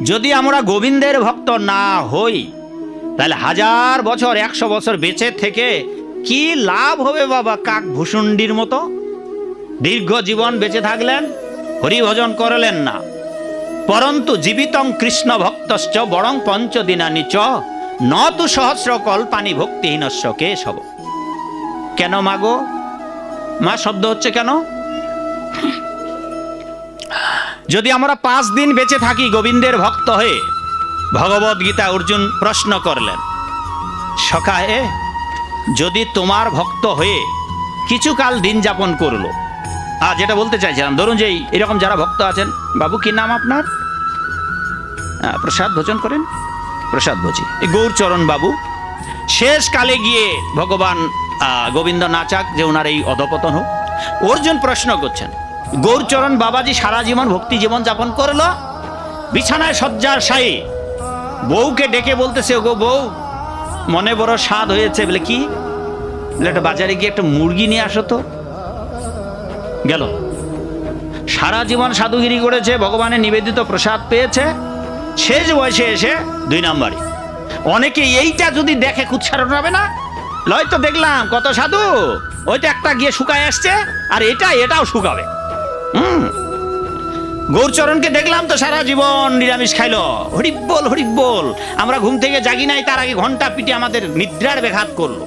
যদি আমরা গোবিন্দের ভক্ত না হই তাহলে 1000 বছর 100 বছর বেঁচে থেকে কি লাভ হবে বাবা? কাক ভুসুন্ডির মতো দীর্ঘ জীবন বেঁচে থাকলেন, হরিভজন করলেন না। পরন্তু জীবিতং কৃষ্ণ ভক্তশ্চ বরং পঞ্চদিনানি চ ন তু সহস্র কল্পানি ভক্তিহীনস্য কেশব। কেন মাগো? মা শব্দ হচ্ছে কেন? যদি আমরা 5 দিন বেঁচে থাকি গোবিন্দের ভক্ত হয়ে, ভগবদ গীতা অর্জুন প্রশ্ন করলেন, সখা হে, যদি তোমার ভক্ত হয়ে কিছু কাল দিন যাপন করলো, আর যেটা বলতে চাইছিলাম, ধরুন যে এরকম যারা ভক্ত আছেন, বাবু কি নাম আপনার? প্রসাদ ভোজন করেন, প্রসাদ ভোজি, গৌরচরণ বাবু শেষ কালে গিয়ে ভগবান গোবিন্দ না চাক যে ওনার এই অধপতন হোক। অর্জুন প্রশ্ন করছেন, গৌরচরণ বাবাজি সারা জীবন ভক্তি জীবন যাপন করলো, বিছানায় শয্যার শায়ী, বউকে ডেকে বলতেছে, গো বউ মনে বড় স্বাদ হয়েছে। বলে কি? বলে একটা বাজারে গিয়ে একটা মুরগি নিয়ে আসো তো। গেল, সারা জীবন সাধুগিরি করেছে, ভগবানের নিবেদিত প্রসাদ পেয়েছে, শেষ বয়সে এসে 2 নম্বরই। অনেকে এইটা যদি দেখে কুৎসারণ হবে না? লয় তো দেখলাম কত সাধু, ওইটা একটা গিয়ে শুকায় আসছে, আর এটাও শুকাবে। গৌরচরণকে দেখলাম তো সারা জীবন নিরামিষ খাইলো, হরিবোল হরিবোল। আমরা ঘুম থেকে জাগি নাই, তার আগে ঘন্টা পিটে আমাদের নিদ্রার ব্যাঘাত করলো।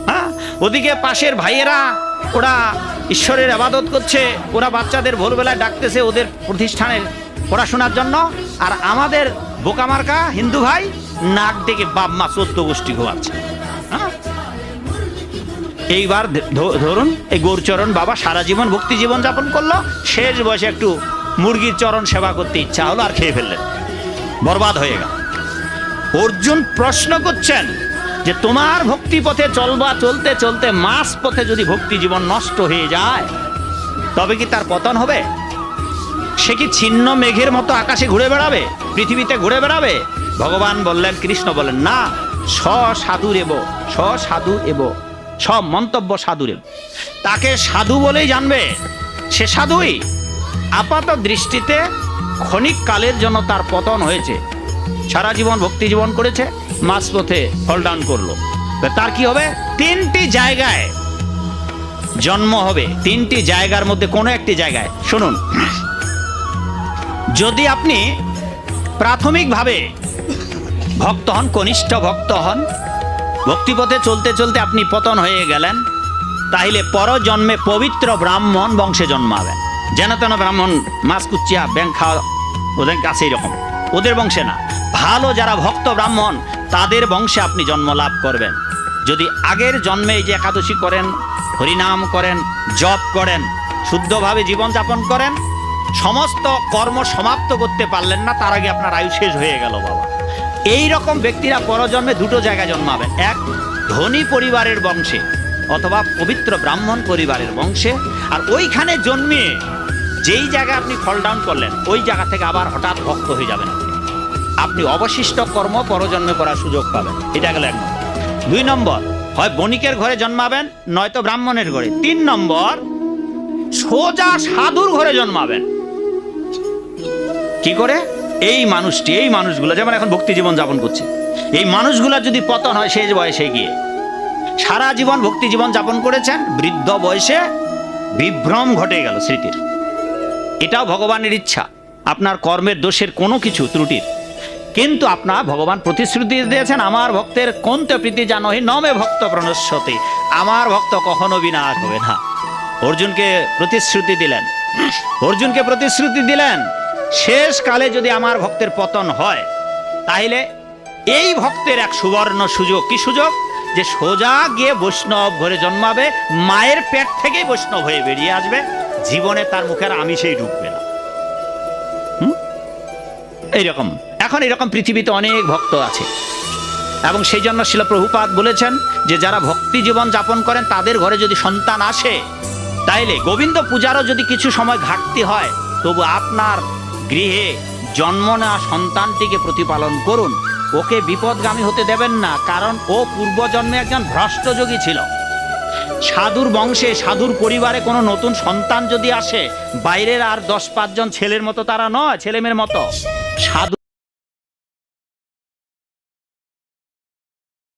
হ্যাঁ, ওদিকে পাশের ভাইয়েরা ওরা ঈশ্বরের ইবাদত করছে, ওরা বাচ্চাদের ভোরবেলায় ডাকতেছে ওদের প্রতিষ্ঠানের পড়াশোনার জন্য, আর আমাদের বোকামার্কা হিন্দু ভাই নাক ডেকে বাপ মা 14 গোষ্ঠী ঘুমাচ্ছে। এইবার ধরুন এই গৌরচরণ বাবা সারা জীবন ভক্তি জীবন যাপন করলো, শেষ বয়সে একটু মুরগির চরণ সেবা করতে ইচ্ছা হলো, আর খেয়ে ফেললেন, বরবাদ হয়ে গেল। অর্জুন প্রশ্ন করছেন যে তোমার ভক্তি পথে চলতে চলতে মাস পথে যদি ভক্তি জীবন নষ্ট হয়ে যায় তবে কি তার পতন হবে? সে কি ছিন্ন মেঘের মতো আকাশে ঘুরে বেড়াবে, পৃথিবীতে ঘুরে বেড়াবে? ভগবান বললেন, কৃষ্ণ বললেন, না, সাধু এব সব মন্তব্য সাধুর। তাকে সাধু বলেই জানবে, সে সাধুই। আপাত দৃষ্টিতে ক্ষণিক কালের জন্য তার পতন হয়েছে, সারা জীবন ভক্তি জীবন করেছে, মাঝপথে ফল ডাউন করলো, তার কি হবে? 3টি জায়গায় জন্ম হবে। 3টি জায়গার মধ্যে কোনো একটি জায়গায়, শুনুন, যদি আপনি প্রাথমিকভাবে ভক্ত হন, কনিষ্ঠ ভক্ত হন, ভক্তিপথে চলতে চলতে আপনি পতন হয়ে গেলেন, তাহলে পরজন্মে পবিত্র ব্রাহ্মণ বংশে জন্মাবেন। যেন তেন ব্রাহ্মণ মাছ কুচিয়া ব্যাং খাওয়া ওদের কাছে, এরকম ওদের বংশে না। ভালো যারা ভক্ত ব্রাহ্মণ তাদের বংশে আপনি জন্ম লাভ করবেন। যদি আগের জন্মে এই যে একাদশী করেন, হরিনাম করেন, জপ করেন, শুদ্ধভাবে জীবনযাপন করেন, সমস্ত কর্ম সমাপ্ত করতে পারলেন না, তার আগে আপনার আয়ু শেষ হয়ে গেল বাবা। এই রকম ব্যক্তিরা পরজন্মে 2টো জায়গায় জন্মাবেন, এক ধনী পরিবারের বংশে অথবা পবিত্র ব্রাহ্মণ পরিবারের বংশে। আর ওইখানে জন্মিয়ে যেই জায়গায় আপনি ফল ডাউন করলেন ওই জায়গা থেকে আবার হঠাৎ ভক্ত হয়ে যাবেন, আপনি অবশিষ্ট কর্ম পরজন্মে করার সুযোগ পাবেন। এটা গেল 1 নম্বর। 2 নম্বর, হয় বণিকের ঘরে জন্মাবেন, নয়তো ব্রাহ্মণের ঘরে। 3 নম্বর, সোজা সাধুর ঘরে জন্মাবেন। কি করে? এই মানুষগুলো যেমন এখন ভক্তি জীবন যাপন করছে, এই মানুষগুলা যদি পতন হয় শেষ বয়সে গিয়ে, সারা জীবন ভক্তি জীবন যাপন করেছেন, বৃদ্ধ বয়সে বিভ্রম ঘটে গেল স্মৃতির। এটাও ভগবানের ইচ্ছা, আপনার কর্মের দোষের কোনো কিছু ত্রুটির। কিন্তু আপনার ভগবান প্রতিশ্রুতি দিয়েছেন, আমার ভক্তের কোনতে প্রীতি জানহি নমে ভক্ত প্রণশ্যতে, আমার ভক্ত কখনো বিনাশ হবে না। অর্জুনকে প্রতিশ্রুতি দিলেন, শেষ কালে যদি আমার ভক্তের পতন হয় তাহলে এই ভক্তের এক সুবর্ণ সুযোগ। কি সুযোগ? যে সোজা গিয়ে বৈষ্ণব ঘরে জন্মাবে, মায়ের পেট থেকেই বৈষ্ণব হয়ে বেরিয়ে আসবে, জীবনে তার মুখের আমিষেই ঢুকবে না। এইরকম এখন এরকম পৃথিবীতে অনেক ভক্ত আছে, এবং সেই জন্য শ্রীল প্রভুপাদ বলেছেন যে যারা ভক্তি জীবন যাপন করেন তাদের ঘরে যদি সন্তান আসে, তাইলে গোবিন্দ পূজারও যদি কিছু সময় ঘাটতি হয়, তবু আপনার গৃহে জন্ম নেওয়া সন্তানটিকে প্রতিপালন করুন, ওকে বিপদগামী হতে দেবেন না। কারণ ও পূর্বজন্মে একজন ভ্রষ্টযোগী ছিল। সাধুর বংশে, সাধুর পরিবারে কোনো নতুন সন্তান যদি আসে, বাইরের আর 10-5 জন ছেলের মতো তারা নয়, ছেলেমেয়ের মতো। সাধু